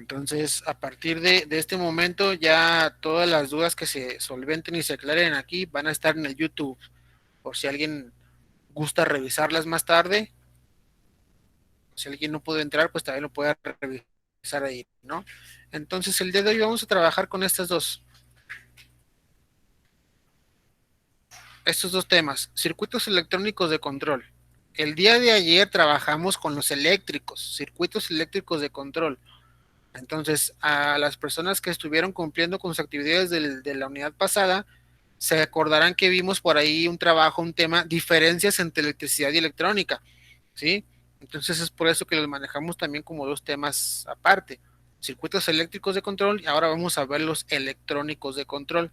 Entonces, a partir de este momento, ya todas las dudas que se solventen y se aclaren aquí van a estar en el YouTube, por si alguien gusta revisarlas más tarde. Si alguien no puede entrar, pues también lo puede revisar ahí, ¿no? Entonces, el día de hoy vamos a trabajar con estos dos temas, circuitos electrónicos de control. El día de ayer trabajamos con los eléctricos, circuitos eléctricos de control. Entonces, a las personas que estuvieron cumpliendo con sus actividades de la unidad pasada, se acordarán que vimos por ahí un trabajo, un tema, diferencias entre electricidad y electrónica, ¿sí? Entonces es por eso que los manejamos también como dos temas aparte. Circuitos eléctricos de control y ahora vamos a ver los electrónicos de control.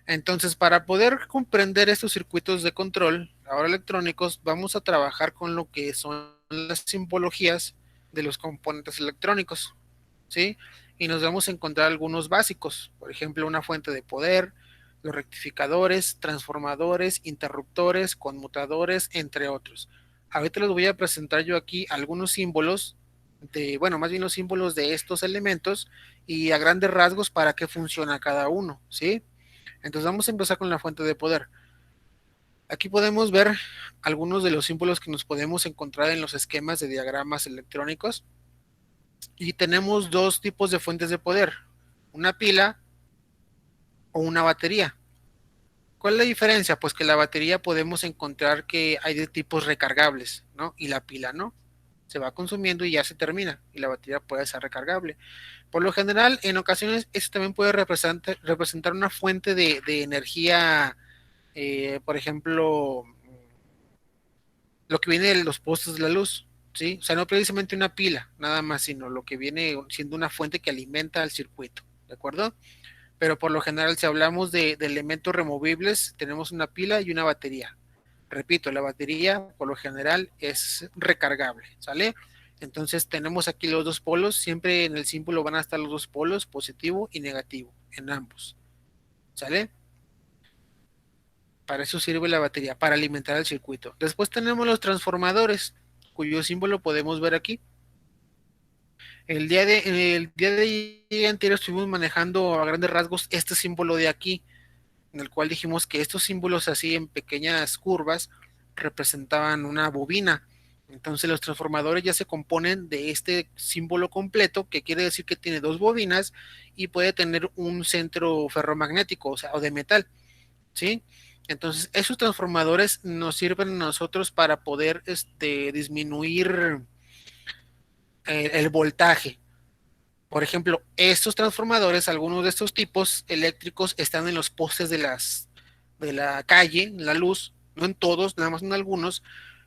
Entonces, para poder comprender estos circuitos de control, ahora electrónicos, vamos a trabajar con lo que son las simbologías de los componentes electrónicos, ¿sí? Y nos vamos a encontrar algunos básicos, por ejemplo, una fuente de poder, los rectificadores, transformadores, interruptores, conmutadores, entre otros. Ahorita les voy a presentar yo aquí algunos símbolos bueno, más bien los símbolos de estos elementos y a grandes rasgos para qué funciona cada uno, ¿sí? Entonces vamos a empezar con la fuente de poder. Aquí podemos ver algunos de los símbolos que nos podemos encontrar en los esquemas de diagramas electrónicos. Y tenemos dos tipos de fuentes de poder, una pila o una batería. ¿Cuál es la diferencia? Pues que la batería podemos encontrar que hay de tipos recargables, ¿no? Y la pila no. Se va consumiendo y ya se termina. Y la batería puede ser recargable. Por lo general, en ocasiones, esto también puede representar una fuente de energía, por ejemplo, lo que viene de los postes de la luz, ¿sí? O sea, no precisamente una pila, nada más, sino lo que viene siendo una fuente que alimenta al circuito, ¿de acuerdo? Pero por lo general, si hablamos de elementos removibles, tenemos una pila y una batería. Repito, la batería por lo general es recargable, ¿sale? Entonces tenemos aquí los dos polos, siempre en el símbolo van a estar los dos polos, positivo y negativo, en ambos, ¿sale? Para eso sirve la batería, para alimentar el circuito. Después tenemos los transformadores, cuyo símbolo podemos ver aquí. El día de anterior estuvimos manejando a grandes rasgos este símbolo de aquí, en el cual dijimos que estos símbolos así en pequeñas curvas representaban una bobina. Entonces los transformadores ya se componen de este símbolo completo, que quiere decir que tiene dos bobinas y puede tener un centro ferromagnético, o sea, o de metal, ¿sí? Entonces, esos transformadores nos sirven a nosotros para poder disminuir el voltaje. Por ejemplo, estos transformadores, algunos de estos tipos eléctricos están en los postes de la calle, en la luz, no en todos, nada más en algunos,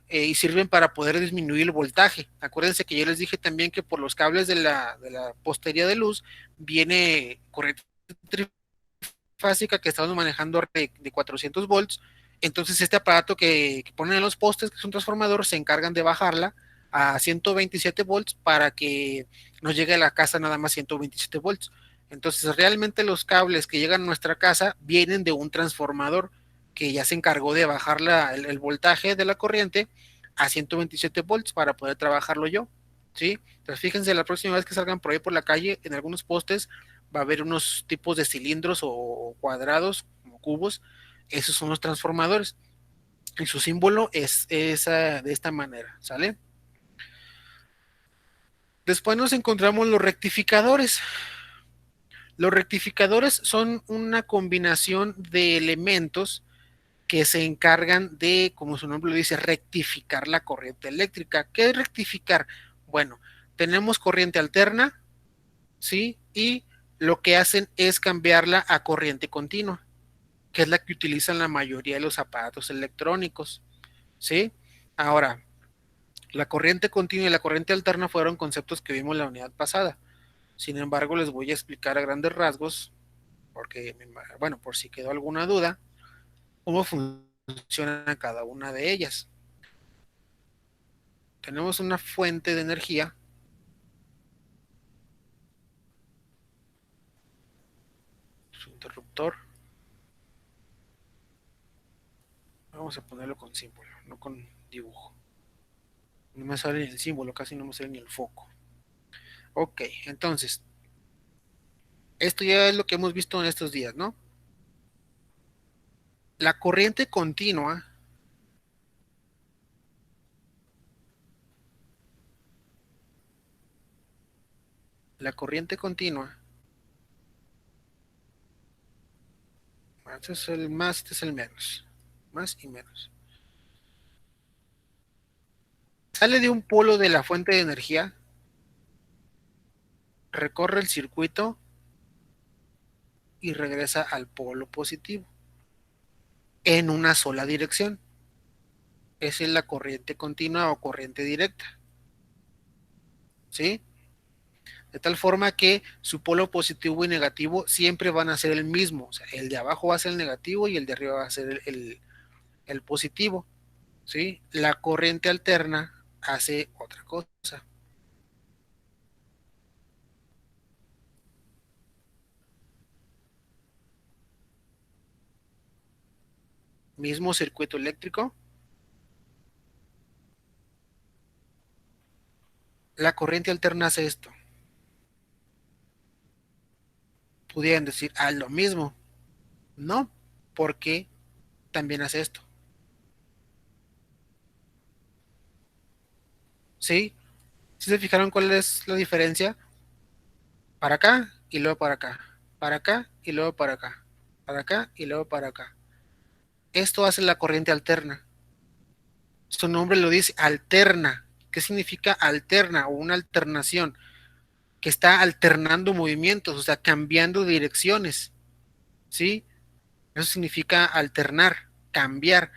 y sirven para poder disminuir el voltaje. Acuérdense que yo les dije también que por los cables de la postería de luz viene corriente trifásica que estamos manejando de 400 volts. Entonces este aparato que ponen en los postes, que es un transformador, se encargan de bajarla a 127 volts para que nos llegue a la casa nada más 127 volts. Entonces realmente los cables que llegan a nuestra casa vienen de un transformador que ya se encargó de bajar el voltaje de la corriente a 127 volts para poder trabajarlo yo, ¿sí? Entonces fíjense, la próxima vez que salgan por ahí por la calle, en algunos postes va a haber unos tipos de cilindros o cuadrados, como cubos, esos son los transformadores, y su símbolo es esa, de esta manera, ¿sale? Después nos encontramos los rectificadores. Los rectificadores son una combinación de elementos que se encargan de, como su nombre lo dice, rectificar la corriente eléctrica. ¿Qué es rectificar? Bueno, tenemos corriente alterna, ¿sí? Y lo que hacen es cambiarla a corriente continua, que es la que utilizan la mayoría de los aparatos electrónicos, ¿sí? Ahora, la corriente continua y la corriente alterna fueron conceptos que vimos en la unidad pasada. Sin embargo, les voy a explicar a grandes rasgos, porque, bueno, por si quedó alguna duda, cómo funciona cada una de ellas. Tenemos una fuente de energía, su interruptor, vamos a ponerlo con símbolo, no con dibujo. No me sale ni el símbolo, casi no me sale ni el foco. Ok, entonces, esto ya es lo que hemos visto en estos días, ¿no? La corriente continua, la corriente continua, este es el más, este es el menos, más y menos. Sale de un polo de la fuente de energía, recorre el circuito y regresa al polo positivo en una sola dirección. Esa es la corriente continua o corriente directa, ¿sí? De tal forma que su polo positivo y negativo siempre van a ser el mismo. O sea, el de abajo va a ser el negativo y el de arriba va a ser el positivo, ¿sí? La corriente alterna hace otra cosa. Mismo circuito eléctrico. La corriente alterna hace esto. Pudieran decir, lo mismo. No, porque también hace esto. ¿Sí? ¿Sí se fijaron cuál es la diferencia? Para acá y luego para acá. Para acá y luego para acá. Para acá y luego para acá. Esto hace la corriente alterna. Su nombre lo dice, alterna. ¿Qué significa alterna o una alternación? Que está alternando movimientos, o sea, cambiando direcciones. ¿Sí? Eso significa alternar, cambiar.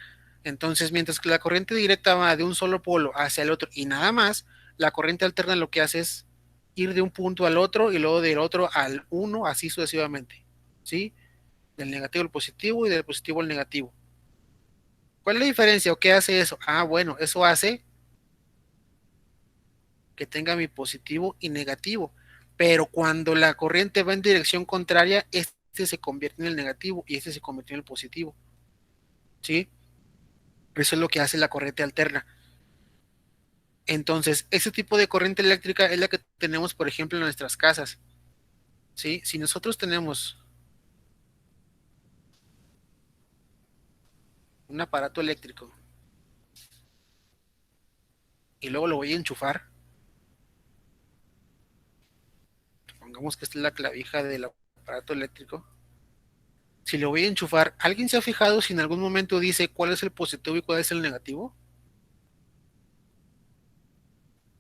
Entonces, mientras que la corriente directa va de un solo polo hacia el otro y nada más, la corriente alterna lo que hace es ir de un punto al otro y luego del otro al uno, así sucesivamente. ¿Sí? Del negativo al positivo y del positivo al negativo. ¿Cuál es la diferencia o qué hace eso? Bueno, eso hace que tenga mi positivo y negativo. Pero cuando la corriente va en dirección contraria, este se convierte en el negativo y este se convierte en el positivo. ¿Sí? Eso es lo que hace la corriente alterna. Entonces, ese tipo de corriente eléctrica es la que tenemos, por ejemplo, en nuestras casas. ¿Sí? Si nosotros tenemos un aparato eléctrico y luego lo voy a enchufar, pongamos que esta es la clavija del aparato eléctrico, si lo voy a enchufar, ¿alguien se ha fijado si en algún momento dice cuál es el positivo y cuál es el negativo?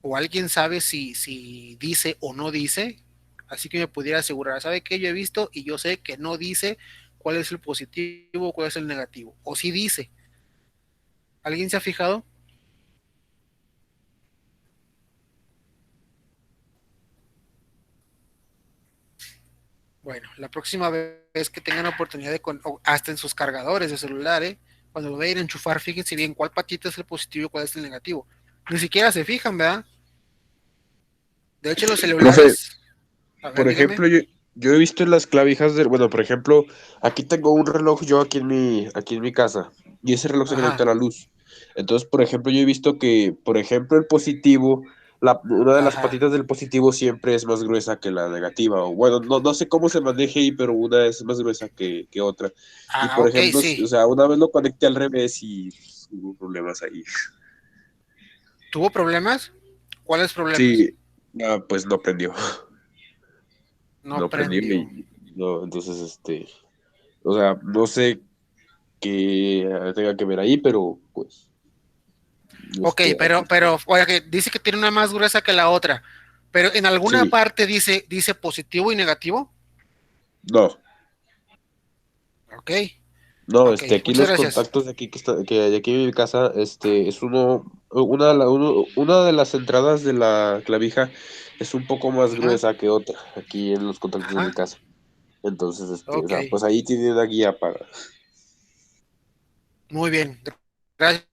¿O alguien sabe si dice o no dice? Así que me pudiera asegurar, ¿sabe qué? Yo he visto y yo sé que no dice cuál es el positivo, cuál es el negativo. O si dice. ¿Alguien se ha fijado? Bueno, la próxima vez que tengan oportunidad o hasta en sus cargadores de celular, cuando lo vayan a enchufar, fíjense bien cuál patita es el positivo y cuál es el negativo. Ni siquiera se fijan, ¿verdad? De hecho, los Profe, celulares, a ver, por dígame. ejemplo, yo he visto en las clavijas del, bueno, por ejemplo, aquí tengo un reloj yo aquí en mi casa, y ese reloj se conecta a Ajá, la luz. Entonces, por ejemplo, yo he visto que, por ejemplo, el positivo, una de las ajá. patitas del positivo siempre es más gruesa que la negativa, o bueno, no sé cómo se maneje ahí, pero una es más gruesa que otra. Y por Ok, ejemplo, sí. o sea, una vez lo conecté al revés y hubo problemas ahí. ¿Tuvo problemas? ¿Cuáles problemas? Sí, pues no prendió, No no prendió prendió. y no, entonces, o sea, no sé que tenga que ver ahí, pero pues, Ok, aquí está. oye, que dice que tiene una más gruesa que la otra, pero en alguna Sí, parte dice positivo y negativo. no, Ok, no, ok, aquí muchas los gracias. contactos de aquí que hay aquí en mi casa, es una de las entradas de la clavija es un poco más Ajá, gruesa que otra, aquí en los contactos de mi ajá, casa. Entonces, o ok, sea, pues ahí tiene una guía para. muy bien. Gracias,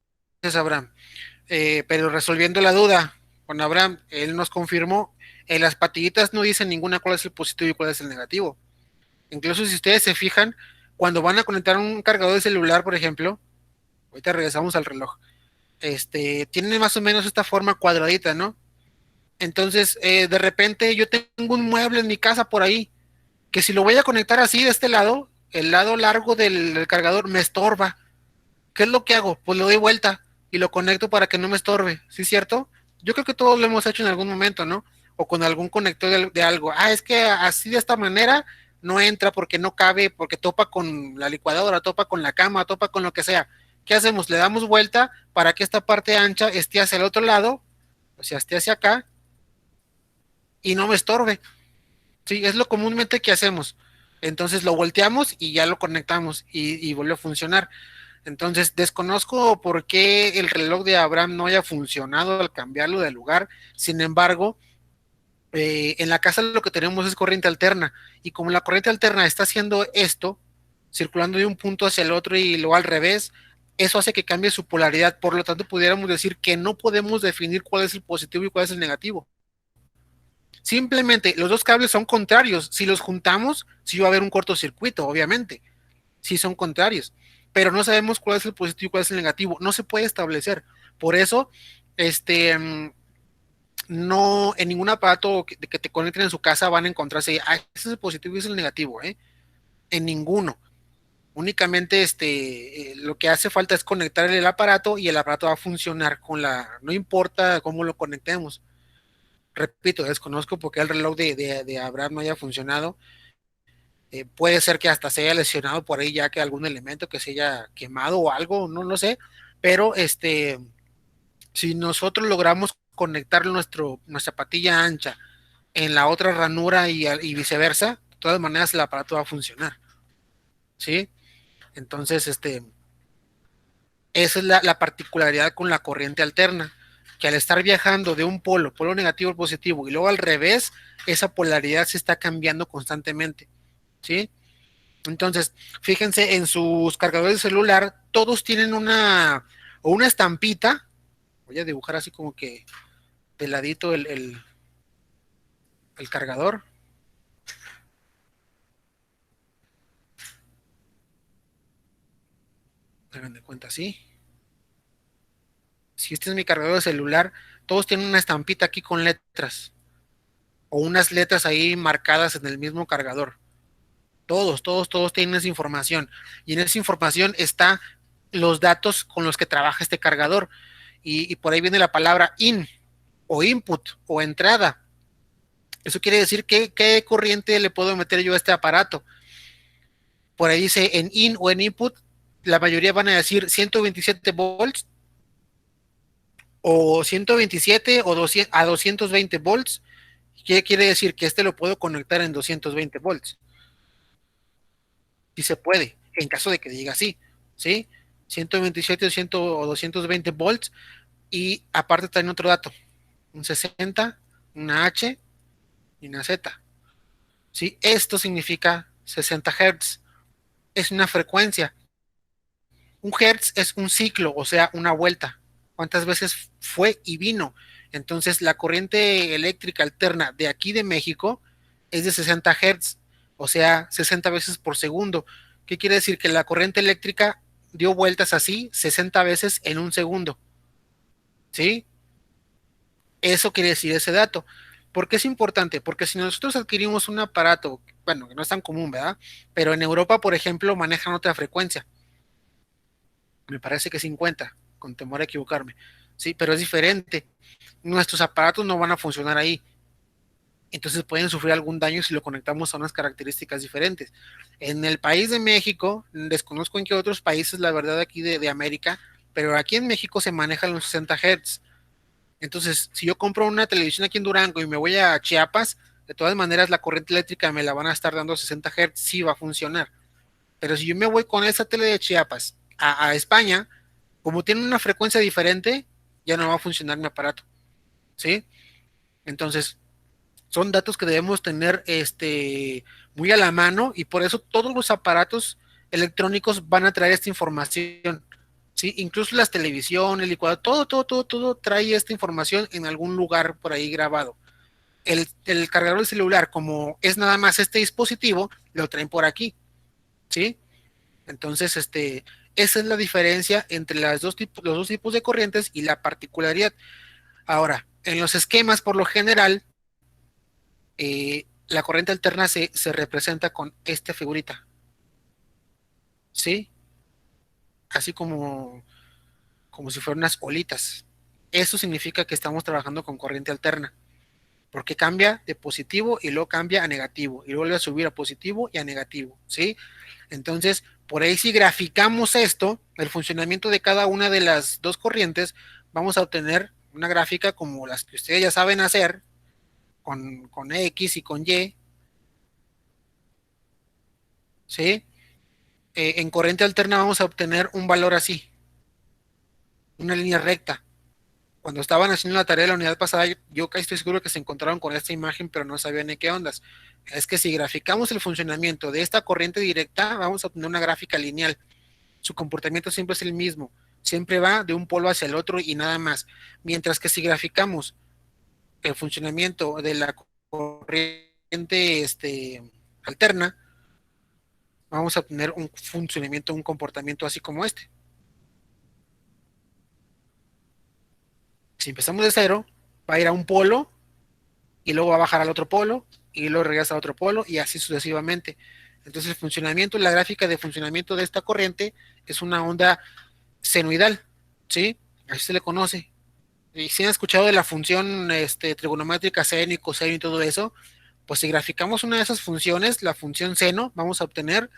Abraham. Pero resolviendo la duda con Abraham, él nos confirmó, en las patillitas no dicen ninguna cuál es el positivo y cuál es el negativo. Incluso si ustedes se fijan, cuando van a conectar un cargador de celular, por ejemplo, ahorita regresamos al reloj, tiene más o menos esta forma cuadradita, ¿no? Entonces, de repente yo tengo un mueble en mi casa por ahí, que si lo voy a conectar así de este lado, el lado largo del cargador me estorba. ¿Qué es lo que hago? Pues le doy vuelta y lo conecto para que no me estorbe, ¿sí es cierto? Yo creo que todos lo hemos hecho en algún momento, ¿no? O con algún conector de algo. Ah, es que así de esta manera no entra porque no cabe, porque topa con la licuadora, topa con la cama, topa con lo que sea. ¿Qué hacemos? Le damos vuelta para que esta parte ancha esté hacia el otro lado, o sea, esté hacia acá y no me estorbe. Sí, es lo comúnmente que hacemos. Entonces lo volteamos y ya lo conectamos y vuelve a funcionar. Entonces, desconozco por qué el reloj de Abraham no haya funcionado al cambiarlo de lugar. Sin embargo, en la casa lo que tenemos es corriente alterna. Y como la corriente alterna está haciendo esto, circulando de un punto hacia el otro y luego al revés, eso hace que cambie su polaridad. Por lo tanto, pudiéramos decir que no podemos definir cuál es el positivo y cuál es el negativo. Simplemente los dos cables son contrarios. Si los juntamos, sí va a haber un cortocircuito, obviamente. Sí son contrarios, pero no sabemos cuál es el positivo y cuál es el negativo. No se puede establecer. Por eso, no en ningún aparato que te conecten en su casa van a encontrarse, ah, ese es el positivo y ese es el negativo, ¿eh? En ninguno. Únicamente lo que hace falta es conectar el aparato y el aparato va a funcionar con no importa cómo lo conectemos. Repito, desconozco porque el reloj de Abraham no haya funcionado. Puede ser que hasta se haya lesionado por ahí ya que algún elemento que se haya quemado o algo, no lo sé, pero si nosotros logramos conectar nuestra patilla ancha en la otra ranura y viceversa, de todas maneras el aparato va a funcionar, ¿sí? Entonces, esa es la particularidad con la corriente alterna, que al estar viajando de un polo negativo al positivo, y luego al revés, esa polaridad se está cambiando constantemente, ¿sí? Entonces, fíjense en sus cargadores de celular, todos tienen una estampita. Voy a dibujar así como que de ladito el cargador. Hagan de cuenta así. Si este es mi cargador de celular, todos tienen una estampita aquí con letras. O unas letras ahí marcadas en el mismo cargador. Todos tienen esa información. Y en esa información está los datos con los que trabaja este cargador. Y por ahí viene la palabra in, o input, o entrada. Eso quiere decir qué corriente le puedo meter yo a este aparato. Por ahí dice en in o en input, la mayoría van a decir 127 volts o 127 o 200, a 220 volts. ¿Qué quiere decir? Que lo puedo conectar en 220 volts. Sí se puede, en caso de que diga así, ¿sí? 127 o, 100, o 220 volts. Y aparte también otro dato, un 60, una H y una Z. ¿Sí? Esto significa 60 Hz. Es una frecuencia. Un hertz es un ciclo, o sea, una vuelta. ¿Cuántas veces fue y vino? Entonces, la corriente eléctrica alterna de aquí de México es de 60 hertz, o sea, 60 veces por segundo. ¿Qué quiere decir? Que la corriente eléctrica dio vueltas así 60 veces en un segundo. ¿Sí? Eso quiere decir ese dato. ¿Por qué es importante? Porque si nosotros adquirimos un aparato, bueno, que no es tan común, ¿verdad? Pero en Europa, por ejemplo, manejan otra frecuencia. Me parece que 50, con temor a equivocarme. Sí, pero es diferente. Nuestros aparatos no van a funcionar ahí. Entonces pueden sufrir algún daño si lo conectamos a unas características diferentes. En el país de México, desconozco en qué otros países, la verdad, aquí de América, pero aquí en México se manejan los 60 Hz. Entonces, si yo compro una televisión aquí en Durango y me voy a Chiapas, de todas maneras la corriente eléctrica me la van a estar dando a 60 Hz, sí va a funcionar. Pero si yo me voy con esa tele de Chiapas a España, como tiene una frecuencia diferente, ya no va a funcionar mi aparato, ¿sí? Entonces, son datos que debemos tener muy a la mano y por eso todos los aparatos electrónicos van a traer esta información, ¿sí? Incluso las televisiones, el licuador, todo trae esta información en algún lugar por ahí grabado. El cargador del celular, como es nada más este dispositivo, lo traen por aquí, ¿sí? Entonces, esa es la diferencia entre los dos tipos de corrientes y la particularidad. Ahora, En los esquemas, por lo general, la corriente alterna se representa con esta figurita, ¿sí? Así como si fueran unas olitas. Eso significa que estamos trabajando con corriente alterna, porque cambia de positivo y luego cambia a negativo, y luego vuelve a subir a positivo y a negativo, ¿sí? Entonces, por ahí si graficamos esto, el funcionamiento de cada una de las dos corrientes, vamos a obtener una gráfica como las que ustedes ya saben hacer, con X y con Y, ¿sí? En corriente alterna vamos a obtener un valor así, una línea recta. Cuando estaban haciendo la tarea de la unidad pasada, yo casi estoy seguro que se encontraron con esta imagen, pero no sabían ni qué ondas. Es que si graficamos el funcionamiento de esta corriente directa, vamos a obtener una gráfica lineal. Su comportamiento siempre es el mismo, siempre va de un polo hacia el otro y nada más. Mientras que si graficamos el funcionamiento de la corriente alterna, vamos a obtener un funcionamiento, un comportamiento así como este. Si empezamos de cero, va a ir a un polo y luego va a bajar al otro polo y luego regresa al otro polo y así sucesivamente. Entonces el funcionamiento, la gráfica de funcionamiento de esta corriente es una onda senoidal, ¿sí? Así se le conoce. Y si han escuchado de la función trigonométrica seno y coseno y todo eso, pues si graficamos una de esas funciones, la función seno, vamos a obtener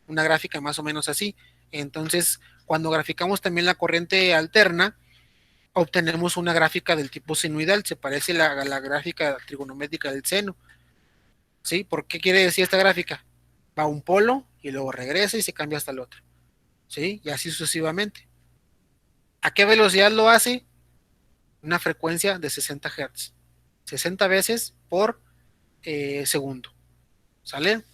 una gráfica más o menos así. Entonces, cuando graficamos también la corriente alterna, obtenemos una gráfica del tipo senoidal, se parece a la gráfica trigonométrica del seno, ¿sí? ¿Por qué quiere decir esta gráfica? Va a un polo y luego regresa y se cambia hasta el otro, ¿sí? Y así sucesivamente. ¿A qué velocidad lo hace? Una frecuencia de 60 Hz, 60 veces por segundo, ¿sale?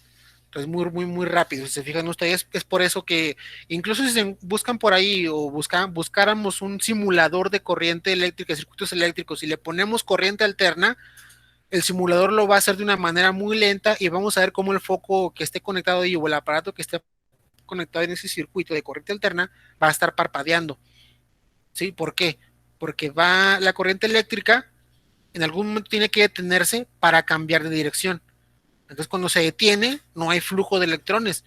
Entonces muy rápido. Si se fijan ustedes, es por eso que incluso si se buscan por ahí o buscáramos un simulador de corriente eléctrica, circuitos eléctricos, y le ponemos corriente alterna, el simulador lo va a hacer de una manera muy lenta y vamos a ver cómo el foco que esté conectado ahí o el aparato que esté conectado en ese circuito de corriente alterna va a estar parpadeando. ¿Sí? ¿Por qué? Porque va la corriente eléctrica en algún momento tiene que detenerse para cambiar de dirección. Entonces, cuando se detiene, no hay flujo de electrones.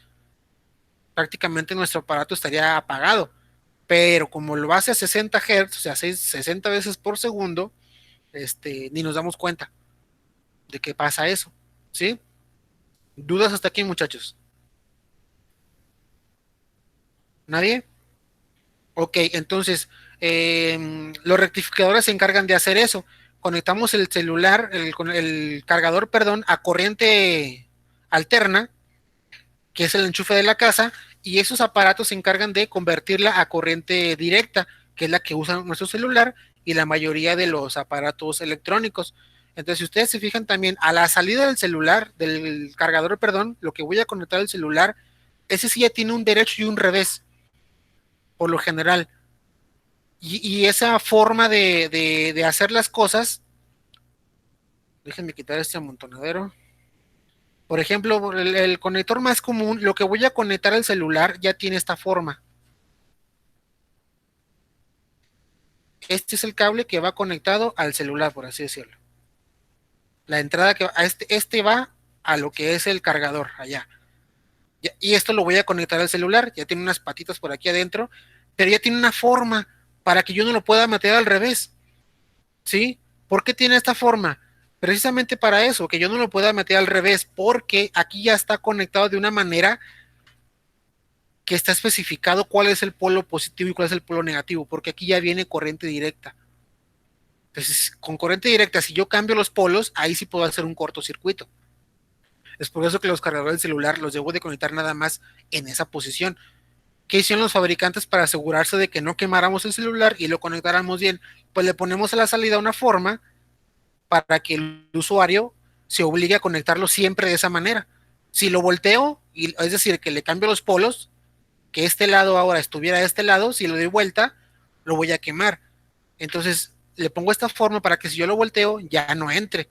Prácticamente nuestro aparato estaría apagado. Pero como lo hace a 60 Hz, o sea, 60 veces por segundo, ni nos damos cuenta de que pasa eso. ¿Sí? ¿Dudas hasta aquí, muchachos? ¿Nadie? Ok, entonces, los rectificadores se encargan de hacer eso. Conectamos el celular, el cargador, perdón, a corriente alterna, que es el enchufe de la casa, y esos aparatos se encargan de convertirla a corriente directa, que es la que usa nuestro celular y la mayoría de los aparatos electrónicos. Entonces, si ustedes se fijan también, a la salida del celular, del cargador, perdón, lo que voy a conectar al celular, ese sí ya tiene un derecho y un revés, por lo general. Y esa forma de hacer las cosas, déjenme quitar este amontonadero. Por ejemplo, el conector más común, lo que voy a conectar al celular ya tiene esta forma. Este es el cable que va conectado al celular, por así decirlo. La entrada que va, este va a lo que es el cargador, allá. Y esto lo voy a conectar al celular, ya tiene unas patitas por aquí adentro, pero ya tiene una forma para que yo no lo pueda meter al revés. ¿Sí? ¿Por qué tiene esta forma? Precisamente para eso, que yo no lo pueda meter al revés, porque aquí ya está conectado de una manera que está especificado cuál es el polo positivo y cuál es el polo negativo, porque aquí ya viene corriente directa. Entonces, con corriente directa, si yo cambio los polos, ahí sí puedo hacer un cortocircuito. Es por eso que los cargadores del celular los debo de conectar nada más en esa posición. ¿Qué hicieron los fabricantes para asegurarse de que no quemáramos el celular y lo conectáramos bien? Pues le ponemos a la salida una forma para que el usuario se obligue a conectarlo siempre de esa manera. Si lo volteo, es decir, que le cambio los polos, que este lado ahora estuviera de este lado, si lo doy vuelta, lo voy a quemar. Entonces, le pongo esta forma para que si yo lo volteo, ya no entre.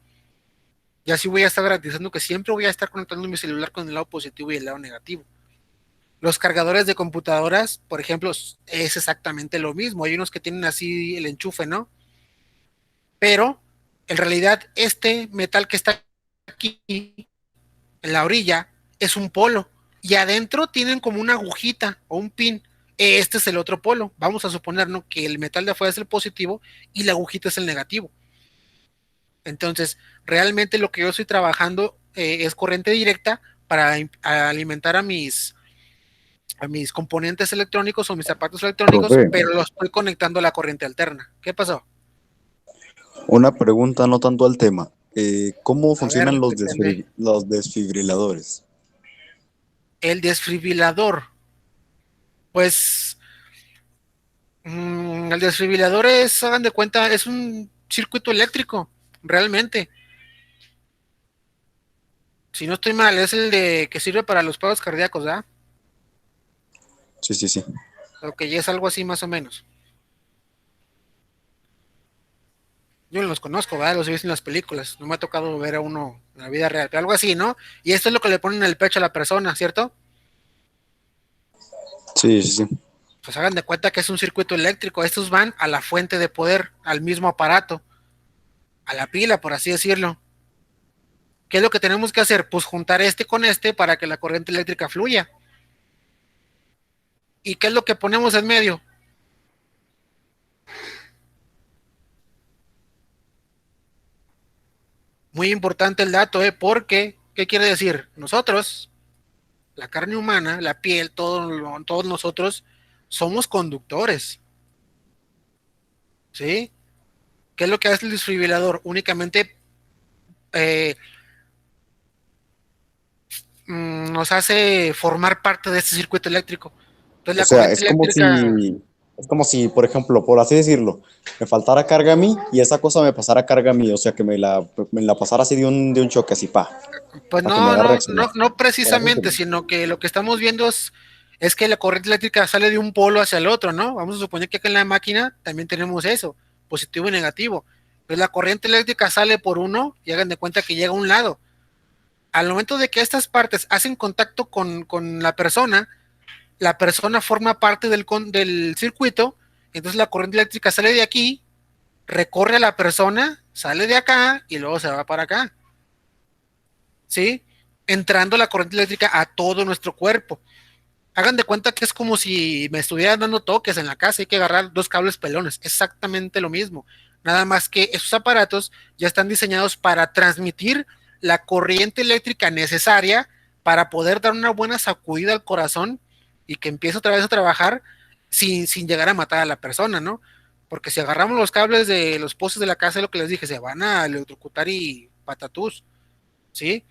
Y así voy a estar garantizando que siempre voy a estar conectando mi celular con el lado positivo y el lado negativo. Los cargadores de computadoras, por ejemplo, es exactamente lo mismo. Hay unos que tienen así el enchufe, ¿no? Pero En realidad, este metal que está aquí en la orilla es un polo y adentro tienen como una agujita o un pin. Este es el otro polo. Vamos a suponer, ¿no?, que el metal de afuera es el positivo y la agujita es el negativo. Entonces, realmente lo que yo estoy trabajando es corriente directa para alimentar a mis componentes electrónicos o mis zapatos electrónicos, Profe, pero los estoy conectando a la corriente alterna. ¿Qué pasó? una pregunta no tanto al tema. ¿Cómo A ver, funcionan depende. los desfibriladores? El desfibrilador. Pues el desfibrilador es, hagan de cuenta, es un circuito eléctrico, realmente. Si no estoy mal, es el de que sirve para los paros cardíacos, ¿verdad? Sí, sí, sí. O que ya es algo así más o menos. Yo no los conozco, ¿verdad? Los he visto en las películas. No me ha tocado ver a uno en la vida real, pero algo así, ¿no? Y esto es lo que le ponen en el pecho a la persona, ¿cierto? Sí, sí, sí. Pues hagan de cuenta que es un circuito eléctrico. Estos van a la fuente de poder, al mismo aparato, a la pila, por así decirlo. ¿Qué es lo que tenemos que hacer? Pues juntar este con este para que la corriente eléctrica fluya. ¿Y qué es lo que ponemos en medio? Muy importante el dato, porque, ¿qué quiere decir? Nosotros, la carne humana, la piel, todos nosotros, somos conductores, ¿sí? ¿Qué es lo que hace el desfibrilador? Únicamente eh, nos hace formar parte de este circuito eléctrico. Entonces O la sea, corriente eléctrica, es como si, por ejemplo, por así decirlo, me faltara carga a mí y esa cosa me pasara carga a mí. O sea, que me la pasara así de un choque, así, pues para que me no, haga no, reaccionar. no, no ¿Me das a precisamente, entender? sino que lo que estamos viendo es que la corriente eléctrica sale de un polo hacia el otro, ¿no? Vamos a suponer que acá en la máquina también tenemos eso, positivo y negativo. Entonces la corriente eléctrica sale por uno y hagan de cuenta que llega a un lado. Al momento de que estas partes hacen contacto con la persona forma parte del circuito, entonces la corriente eléctrica sale de aquí, recorre a la persona, sale de acá y luego se va para acá, ¿sí? Entrando la corriente eléctrica a todo nuestro cuerpo. Hagan de cuenta que es como si me estuvieran dando toques en la casa, hay que agarrar dos cables pelones, exactamente lo mismo. Nada más que esos aparatos ya están diseñados para transmitir la corriente eléctrica necesaria para poder dar una buena sacudida al corazón y que empiece otra vez a trabajar sin llegar a matar a la persona, ¿no? Porque si agarramos los cables de los postes de la casa, lo que les dije, se van a electrocutar y patatús, ¿sí?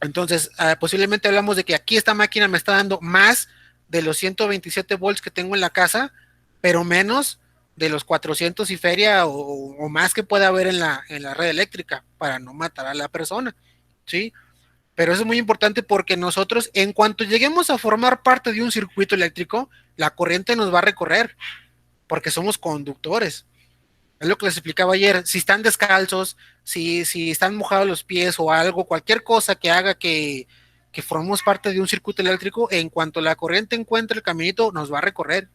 Entonces, posiblemente hablamos de que aquí esta máquina me está dando más de los 127 volts que tengo en la casa, pero menos de los 400 y feria o más que pueda haber en la red eléctrica para no matar a la persona, ¿sí? Pero eso es muy importante porque nosotros, en cuanto lleguemos a formar parte de un circuito eléctrico, la corriente nos va a recorrer porque somos conductores. Es lo que les explicaba ayer. Si están descalzos, si están mojados los pies o algo, cualquier cosa que haga que formemos parte de un circuito eléctrico, en cuanto la corriente encuentre el caminito, nos va a recorrer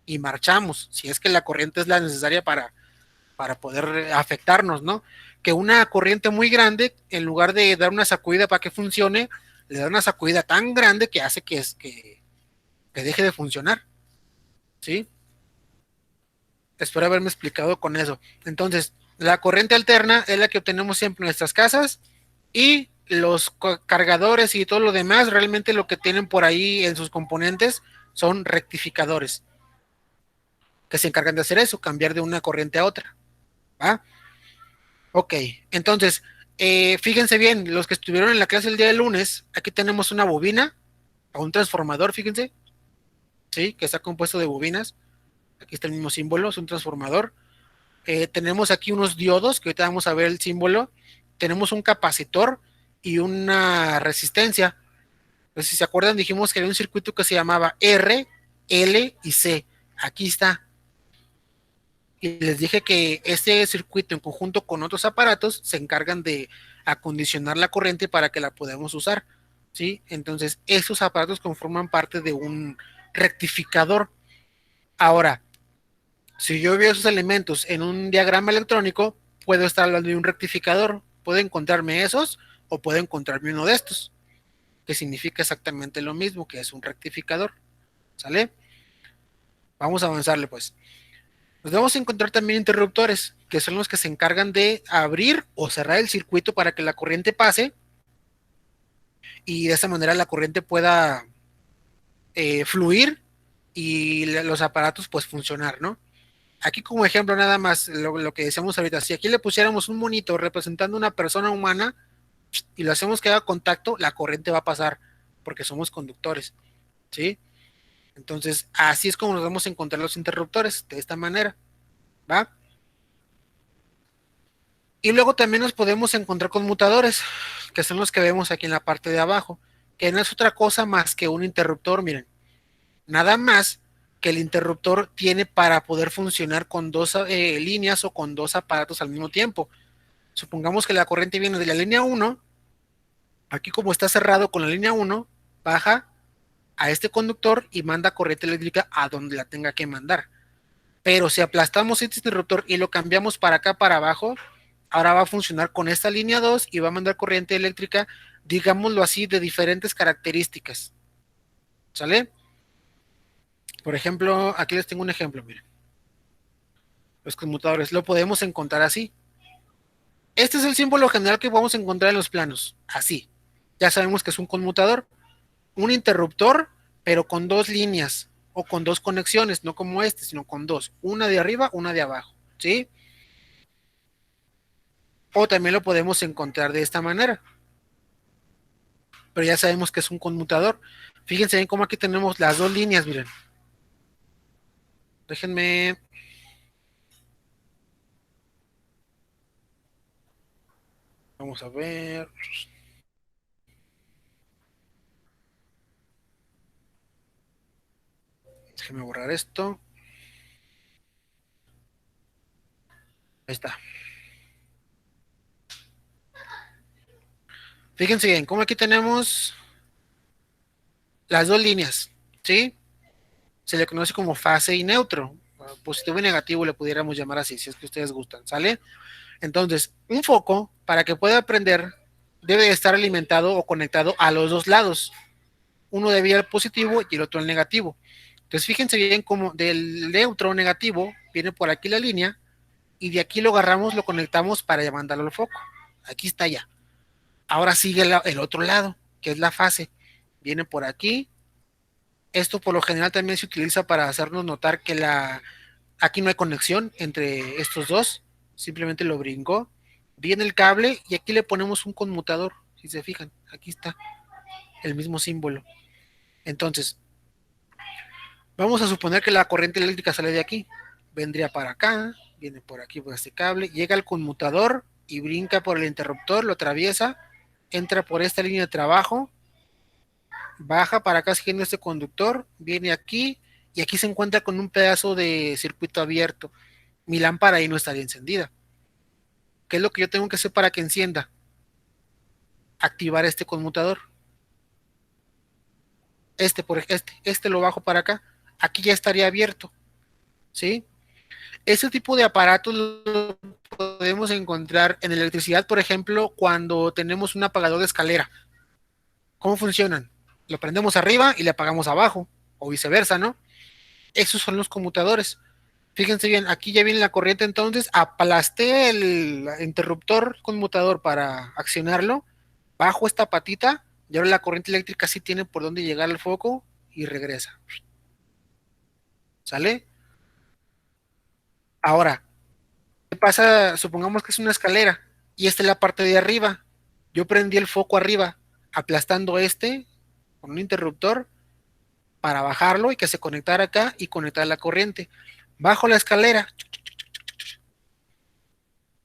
y marchamos, si es que la corriente es la necesaria para poder afectarnos, ¿no? Que una corriente muy grande, en lugar de dar una sacudida para que funcione, le da una sacudida tan grande que hace que deje de funcionar, ¿sí? Espero haberme explicado con eso. Entonces, la corriente alterna es la que obtenemos siempre en nuestras casas y los cargadores y todo lo demás, realmente lo que tienen por ahí en sus componentes son rectificadores que se encargan de hacer eso, cambiar de una corriente a otra. ¿Va? Ok, entonces, fíjense bien, los que estuvieron en la clase el día de lunes, aquí tenemos una bobina o un transformador, fíjense, ¿sí? Que está compuesto de bobinas. Aquí está el mismo símbolo, es un transformador. Tenemos aquí unos diodos, que ahorita vamos a ver el símbolo. Tenemos un capacitor y una resistencia. Entonces, si se acuerdan, dijimos que había un circuito que se llamaba R, L y C. Aquí está. Y les dije que este circuito en conjunto con otros aparatos se encargan de acondicionar la corriente para que la podamos usar, ¿sí? Entonces, esos aparatos conforman parte de un rectificador. Ahora, si yo veo esos elementos en un diagrama electrónico, puedo estar hablando de un rectificador, puedo encontrarme esos o puedo encontrarme uno de estos, que significa exactamente lo mismo, que es un rectificador, ¿sale? Vamos a avanzarle pues. Nos vamos a encontrar también interruptores, que son los que se encargan de abrir o cerrar el circuito para que la corriente pase y de esa manera la corriente pueda fluir y los aparatos pues funcionar, ¿no? Aquí como ejemplo nada más lo que decíamos ahorita, si aquí le pusiéramos un monito representando una persona humana y lo hacemos que haga contacto, la corriente va a pasar porque somos conductores, ¿sí? Entonces así es como nos vamos a encontrar los interruptores, de esta manera, ¿va? Y luego también nos podemos encontrar conmutadores, que son los que vemos aquí en la parte de abajo, que no es otra cosa más que un interruptor, miren, nada más que el interruptor tiene para poder funcionar con dos líneas o con dos aparatos al mismo tiempo. Supongamos que la corriente viene de la línea 1, aquí como está cerrado con la línea 1, baja a este conductor y manda corriente eléctrica a donde la tenga que mandar. Pero si aplastamos este interruptor y lo cambiamos para acá, para abajo, ahora va a funcionar con esta línea 2 y va a mandar corriente eléctrica, digámoslo así, de diferentes características. ¿Sale? Por ejemplo, aquí les tengo un ejemplo, miren. Los conmutadores, lo podemos encontrar así. Este es el símbolo general que vamos a encontrar en los planos, así. Ya sabemos que es un conmutador, un interruptor, pero con dos líneas o con dos conexiones, no como este, sino con dos, una de arriba, una de abajo, ¿sí? O también lo podemos encontrar de esta manera, pero ya sabemos que es un conmutador. Fíjense bien cómo aquí tenemos las dos líneas, miren. Déjenme. Vamos a ver. Déjenme borrar esto. Ahí está. Fíjense bien, cómo aquí tenemos las dos líneas, ¿sí? Se le conoce como fase y neutro. Positivo y negativo le pudiéramos llamar así, si es que ustedes gustan, ¿sale? Entonces, un foco, para que pueda prender, debe estar alimentado o conectado a los dos lados. Uno debe ir al positivo y el otro al negativo. Entonces, fíjense bien cómo del neutro negativo viene por aquí la línea y de aquí lo agarramos, lo conectamos para mandarlo al foco. Aquí está ya. Ahora sigue el otro lado, que es la fase. Viene por aquí. Esto por lo general también se utiliza para hacernos notar que aquí no hay conexión entre estos dos. Simplemente lo brincó. Viene el cable y aquí le ponemos un conmutador. Si se fijan, aquí está el mismo símbolo. Entonces, vamos a suponer que la corriente eléctrica sale de aquí. Vendría para acá, viene por aquí por este cable, llega al conmutador y brinca por el interruptor, lo atraviesa, entra por esta línea de trabajo, baja para acá siguiendo este conductor, viene aquí y aquí se encuentra con un pedazo de circuito abierto. Mi lámpara ahí no estaría encendida. ¿Qué es lo que yo tengo que hacer para que encienda? Activar este conmutador. Este lo bajo para acá. Aquí ya estaría abierto. ¿Sí? Ese tipo de aparatos lo podemos encontrar en electricidad, por ejemplo, cuando tenemos un apagador de escalera. ¿Cómo funcionan? Lo prendemos arriba y le apagamos abajo, o viceversa, ¿no? Esos son los conmutadores. Fíjense bien, aquí ya viene la corriente, entonces aplasté el interruptor conmutador para accionarlo, bajo esta patita, y ahora la corriente eléctrica sí tiene por dónde llegar al foco y regresa. ¿Sale? Ahora, ¿qué pasa? Supongamos que es una escalera y esta es la parte de arriba. Yo prendí el foco arriba, aplastando este con un interruptor para bajarlo y que se conectara acá y conectar la corriente. Bajo la escalera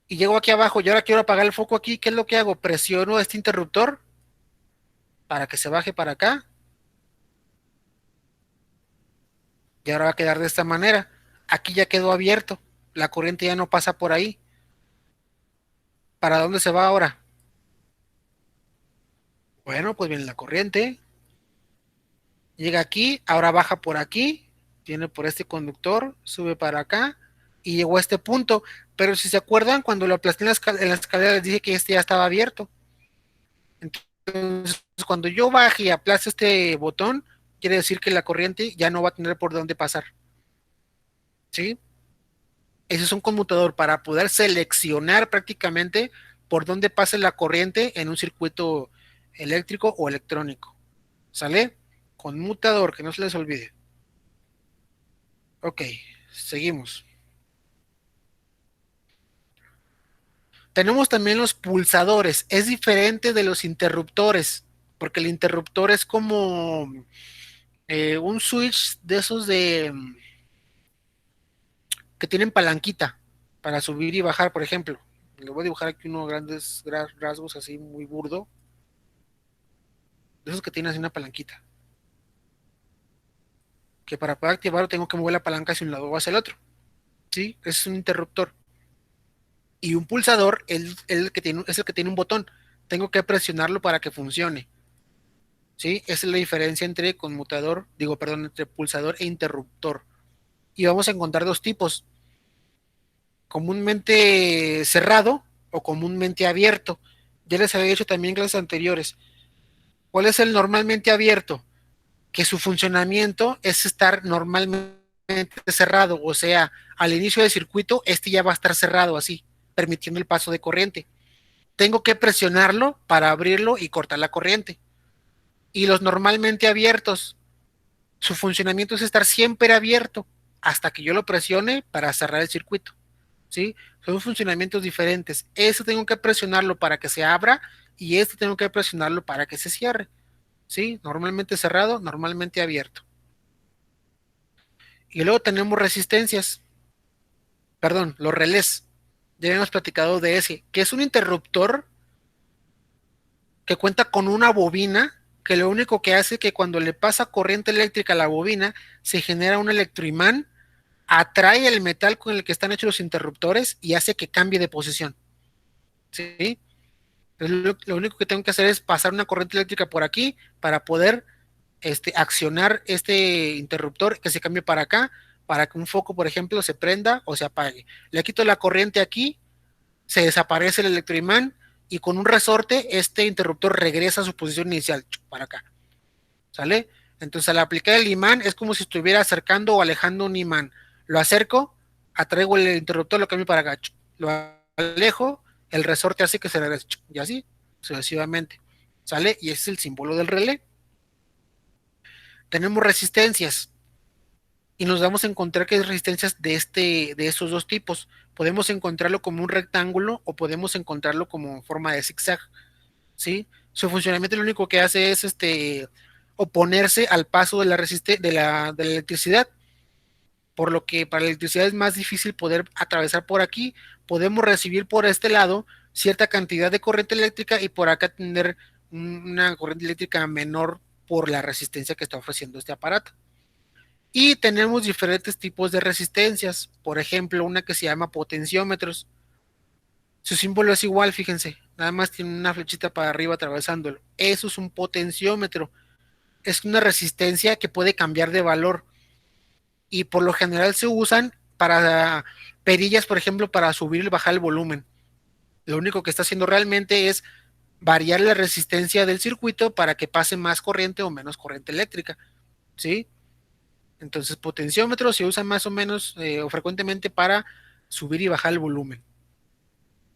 y llego aquí abajo y ahora quiero apagar el foco aquí. ¿Qué es lo que hago? Presiono este interruptor para que se baje para acá y ahora va a quedar de esta manera. Aquí ya quedó abierto, la corriente ya no pasa por ahí. ¿Para dónde se va ahora? Bueno, pues viene la corriente, llega aquí, ahora baja por aquí, viene por este conductor, sube para acá y llegó a este punto, pero si se acuerdan, cuando lo aplasté en la escalera les dije que este ya estaba abierto. Entonces, cuando yo baje y aplaste este botón, quiere decir que la corriente ya no va a tener por dónde pasar, ¿sí? Ese es un conmutador para poder seleccionar prácticamente por dónde pase la corriente en un circuito eléctrico o electrónico. ¿Sale? Conmutador, que no se les olvide. Ok, seguimos. Tenemos también los pulsadores. Es diferente de los interruptores, porque el interruptor es como un switch de esos de que tienen palanquita para subir y bajar, por ejemplo. Le voy a dibujar aquí unos grandes rasgos así muy burdo. De esos que tienen así una palanquita. Que para poder activarlo tengo que mover la palanca hacia un lado o hacia el otro. ¿Sí? Ese es un interruptor. Y un pulsador es el que tiene un botón. Tengo que presionarlo para que funcione. ¿Sí? Esa es la diferencia entre conmutador, digo, perdón, entre pulsador e interruptor. Y vamos a encontrar dos tipos. Comúnmente cerrado o comúnmente abierto. Ya les había dicho también en clases anteriores. ¿Cuál es el normalmente abierto? Que su funcionamiento es estar normalmente cerrado, o sea, al inicio del circuito, este ya va a estar cerrado así, permitiendo el paso de corriente. Tengo que presionarlo para abrirlo y cortar la corriente. Y los normalmente abiertos, su funcionamiento es estar siempre abierto hasta que yo lo presione para cerrar el circuito. ¿Sí? Son funcionamientos diferentes. Este tengo que presionarlo para que se abra y este tengo que presionarlo para que se cierre. ¿Sí? Normalmente cerrado, normalmente abierto. Y luego tenemos resistencias, perdón, los relés. Ya habíamos platicado de ese, que es un interruptor que cuenta con una bobina que lo único que hace es que cuando le pasa corriente eléctrica a la bobina se genera un electroimán, atrae el metal con el que están hechos los interruptores y hace que cambie de posición. ¿Sí? Lo único que tengo que hacer es pasar una corriente eléctrica por aquí para poder accionar este interruptor que se cambie para acá, para que un foco, por ejemplo, se prenda o se apague. Le quito la corriente aquí, se desaparece el electroimán y con un resorte este interruptor regresa a su posición inicial, para acá. ¿Sale? Entonces al aplicar el imán es como si estuviera acercando o alejando un imán. Lo acerco, atraigo el interruptor, lo cambio para acá. Lo alejo, el resorte hace que se regrese. Y así, sucesivamente. ¿Sale? Y ese es el símbolo del relé. Tenemos resistencias y nos vamos a encontrar que hay resistencias de esos dos tipos. Podemos encontrarlo como un rectángulo o podemos encontrarlo como forma de zigzag, ¿sí? Su funcionamiento lo único que hace es oponerse al paso de la electricidad, por lo que para la electricidad es más difícil poder atravesar por aquí. Podemos recibir por este lado cierta cantidad de corriente eléctrica y por acá tener una corriente eléctrica menor por la resistencia que está ofreciendo este aparato. Y tenemos diferentes tipos de resistencias, por ejemplo, una que se llama potenciómetros. Su símbolo es igual, fíjense, nada más tiene una flechita para arriba atravesándolo. Eso es un potenciómetro. Es una resistencia que puede cambiar de valor y por lo general se usan para perillas, por ejemplo, para subir y bajar el volumen. Lo único que está haciendo realmente es variar la resistencia del circuito para que pase más corriente o menos corriente eléctrica, ¿sí? Entonces, potenciómetros se usan más o menos o frecuentemente para subir y bajar el volumen.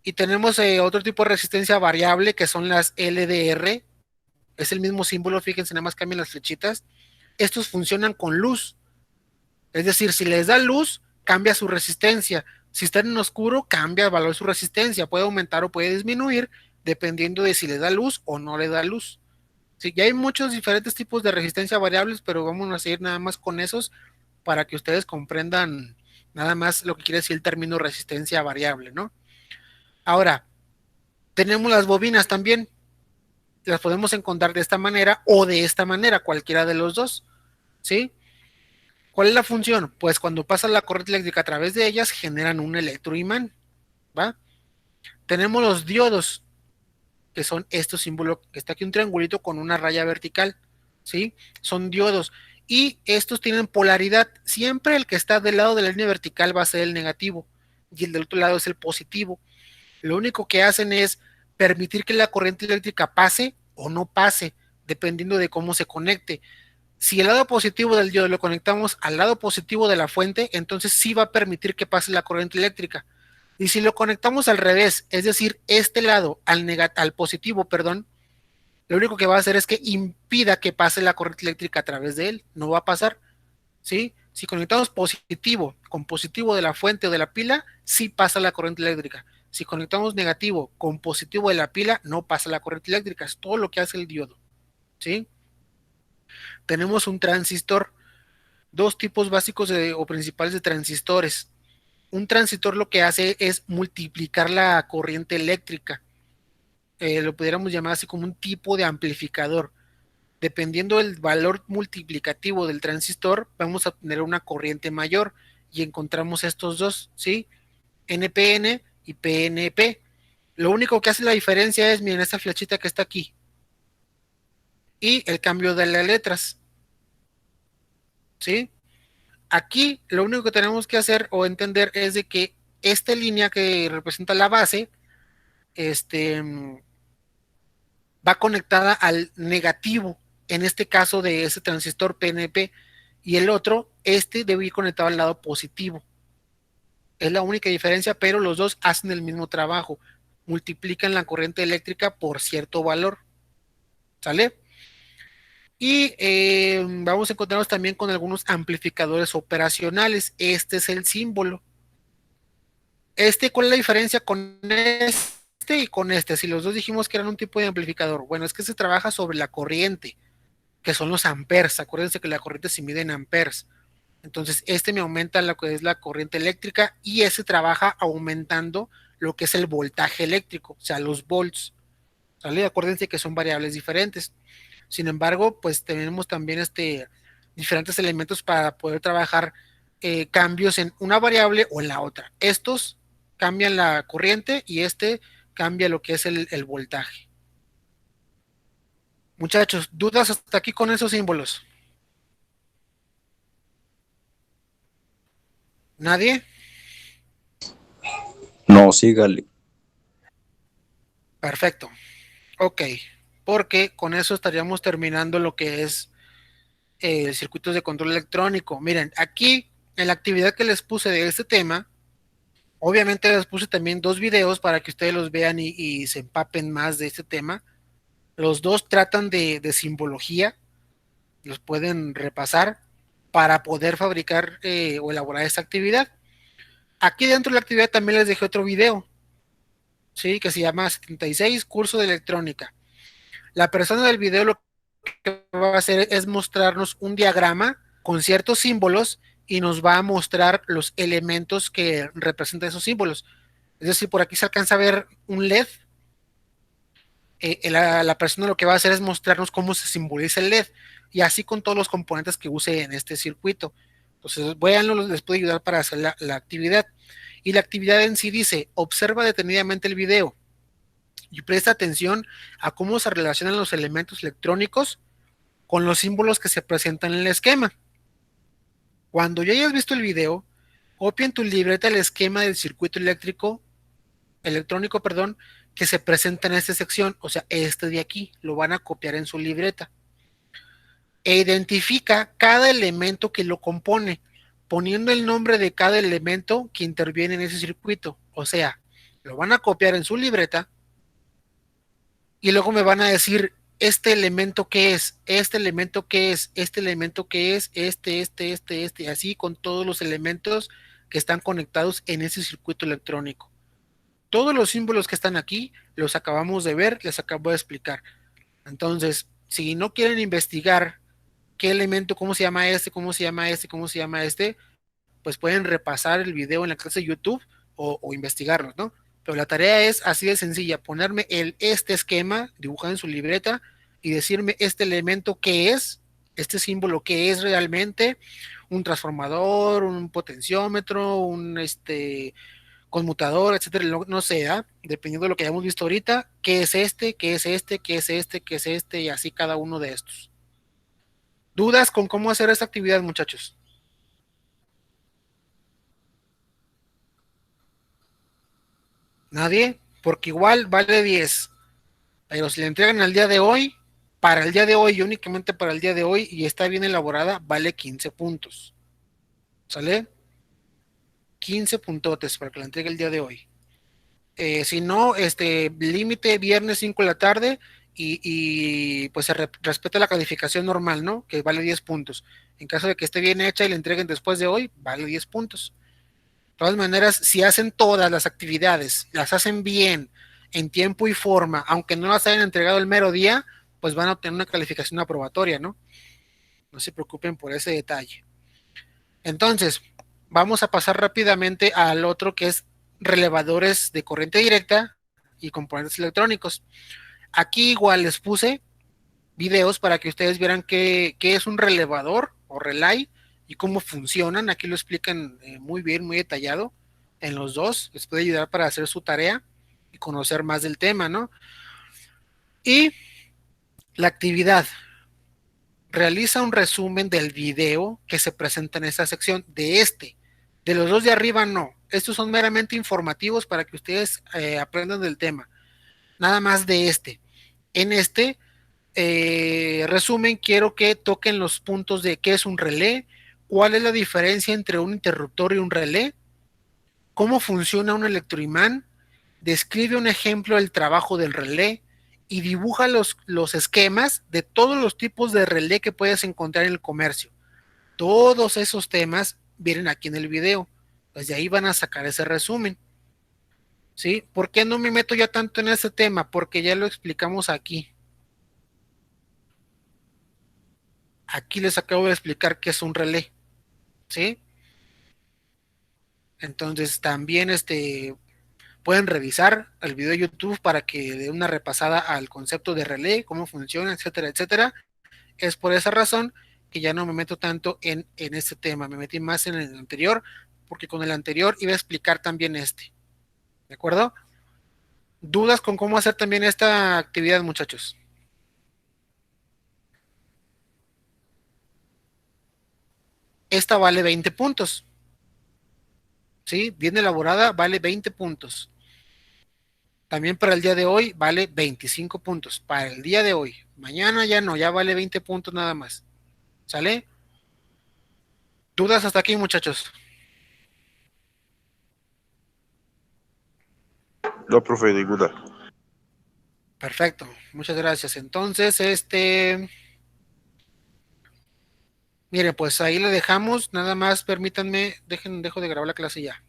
Y tenemos otro tipo de resistencia variable que son las LDR. Es el mismo símbolo, fíjense, nada más cambian las flechitas. Estos funcionan con luz. Es decir, si les da luz, cambia su resistencia. Si están en oscuro, cambia el valor de su resistencia. Puede aumentar o puede disminuir dependiendo de si le da luz o no le da luz. Sí, ya hay muchos diferentes tipos de resistencia variables, pero vamos a seguir nada más con esos para que ustedes comprendan nada más lo que quiere decir el término resistencia variable, ¿no? Ahora, tenemos las bobinas también, las podemos encontrar de esta manera o de esta manera, cualquiera de los dos, ¿sí? ¿Cuál es la función? Pues cuando pasa la corriente eléctrica a través de ellas, generan un electroimán, ¿va? Tenemos los diodos, que son estos símbolos, que está aquí un triangulito con una raya vertical, ¿sí? Son diodos. y estos tienen polaridad. Siempre el que está del lado de la línea vertical va a ser el negativo y el del otro lado es el positivo. Lo único que hacen es permitir que la corriente eléctrica pase o no pase, dependiendo de cómo se conecte. Si el lado positivo del diodo lo conectamos al lado positivo de la fuente, entonces sí va a permitir que pase la corriente eléctrica. Y si lo conectamos al revés, es decir, este lado al positivo, perdón, lo único que va a hacer es que impida que pase la corriente eléctrica a través de él. No va a pasar, ¿sí? Si conectamos positivo con positivo de la fuente o de la pila, sí pasa la corriente eléctrica. Si conectamos negativo con positivo de la pila, no pasa la corriente eléctrica. Es todo lo que hace el diodo, ¿sí? Tenemos un transistor, dos tipos básicos o principales de transistores. Un transistor lo que hace es multiplicar la corriente eléctrica. Lo pudiéramos llamar así como un tipo de amplificador. Dependiendo del valor multiplicativo del transistor, vamos a tener una corriente mayor y encontramos estos dos, ¿sí? NPN y PNP. Lo único que hace la diferencia es, miren, esta flechita que está aquí y el cambio de las letras, ¿sí? Aquí lo único que tenemos que hacer o entender es de que esta línea que representa la base, va conectada al negativo, en este caso de ese transistor PNP, y el otro, debe ir conectado al lado positivo. Es la única diferencia, pero los dos hacen el mismo trabajo, multiplican la corriente eléctrica por cierto valor, ¿sale? Y vamos a encontrarnos también con algunos amplificadores operacionales. Este es el símbolo. ¿Cuál es la diferencia con este y con este? Si los dos dijimos que eran un tipo de amplificador. Bueno, es que se trabaja sobre la corriente, que son los amperes. Acuérdense que la corriente se mide en amperes. Entonces, me aumenta lo que es la corriente eléctrica y ese trabaja aumentando lo que es el voltaje eléctrico, o sea, los volts. ¿Sale? Acuérdense que son variables diferentes. Sin embargo, pues tenemos también diferentes elementos para poder trabajar cambios en una variable o en la otra. Estos cambian la corriente y cambia lo que es el voltaje. Muchachos, ¿dudas hasta aquí con esos símbolos? ¿Nadie? No, sígale. Perfecto. Ok, porque con eso estaríamos terminando lo que es circuitos de control electrónico. Miren, aquí en la actividad que les puse de este tema, obviamente les puse también dos videos para que ustedes los vean y se empapen más de este tema. Los dos tratan de simbología, los pueden repasar para poder fabricar o elaborar esta actividad. Aquí dentro de la actividad también les dejé otro video, ¿sí? Que se llama 76 curso de electrónica. La persona del video lo que va a hacer es mostrarnos un diagrama con ciertos símbolos y nos va a mostrar los elementos que representan esos símbolos. Es decir, por aquí se alcanza a ver un LED. La persona lo que va a hacer es mostrarnos cómo se simboliza el LED y así con todos los componentes que use en este circuito. Entonces, véanlo, les puede ayudar para hacer la actividad. Y la actividad en sí dice, observa detenidamente el video y presta atención a cómo se relacionan los elementos electrónicos con los símbolos que se presentan en el esquema. Cuando ya hayas visto el video, copia en tu libreta el esquema del circuito electrónico, que se presenta en esta sección, o sea, de aquí, lo van a copiar en su libreta. E identifica cada elemento que lo compone, poniendo el nombre de cada elemento que interviene en ese circuito. O sea, lo van a copiar en su libreta y luego me van a decir este elemento que es, este elemento que es, este elemento que es, y así con todos los elementos que están conectados en ese circuito electrónico. Todos los símbolos que están aquí los acabamos de ver, les acabo de explicar. Entonces, si no quieren investigar qué elemento, cómo se llama cómo se llama cómo se llama pues pueden repasar el video en la clase de YouTube o investigarlos, ¿no? Pero la tarea es así de sencilla, ponerme este esquema, dibujar en su libreta y decirme este elemento qué es, este símbolo qué es realmente, un transformador, un potenciómetro, un conmutador, etcétera, no sé, dependiendo de lo que hayamos visto ahorita, qué es qué es qué es qué es y así cada uno de estos. ¿Dudas con cómo hacer esta actividad, muchachos? ¿Nadie? Porque igual vale 10. Pero si le entregan al día de hoy, para el día de hoy y únicamente para el día de hoy y está bien elaborada, vale 15 puntos. ¿Sale? 15 puntotes para que la entregue el día de hoy. Si no, límite viernes 5 de la tarde pues se respeta la calificación normal, ¿no? Que vale 10 puntos. En caso de que esté bien hecha y la entreguen después de hoy, vale 10 puntos. De todas maneras, si hacen todas las actividades, las hacen bien, en tiempo y forma, aunque no las hayan entregado el mero día, pues van a obtener una calificación aprobatoria, ¿no? No se preocupen por ese detalle. Entonces, vamos a pasar rápidamente al otro que es relevadores de corriente directa y componentes electrónicos. Aquí igual les puse videos para que ustedes vieran qué es un relevador o relay y cómo funcionan. Aquí lo explican muy bien, muy detallado en los dos. Les puede ayudar para hacer su tarea y conocer más del tema, ¿no? Y la actividad. Realiza un resumen del video que se presenta en esta sección de los dos de arriba no, estos son meramente informativos para que ustedes aprendan del tema, nada más de en resumen quiero que toquen los puntos de qué es un relé, cuál es la diferencia entre un interruptor y un relé, cómo funciona un electroimán, describe un ejemplo del trabajo del relé y dibuja los esquemas de todos los tipos de relé que puedes encontrar en el comercio. Todos esos temas vienen aquí en el video. Pues de ahí van a sacar ese resumen. ¿Sí? ¿Por qué no me meto ya tanto en ese tema? Porque ya lo explicamos aquí. Aquí les acabo de explicar qué es un relé. ¿Sí? Entonces también pueden revisar el video de YouTube para que den una repasada al concepto de relé, cómo funciona, etcétera, etcétera. Es por esa razón que ya no me meto tanto en este tema, me metí más en el anterior, porque con el anterior iba a explicar también ¿de acuerdo? ¿Dudas con cómo hacer también esta actividad, muchachos? Esta vale 20 puntos, ¿sí? Bien elaborada, vale 20 puntos. También para el día de hoy vale 25 puntos, para el día de hoy. Mañana ya no, ya vale 20 puntos nada más. ¿Sale? ¿Dudas hasta aquí, muchachos? No, profe, ninguna. Perfecto, muchas gracias. Entonces, miren, pues ahí le dejamos. Nada más permítanme, dejo de grabar la clase ya.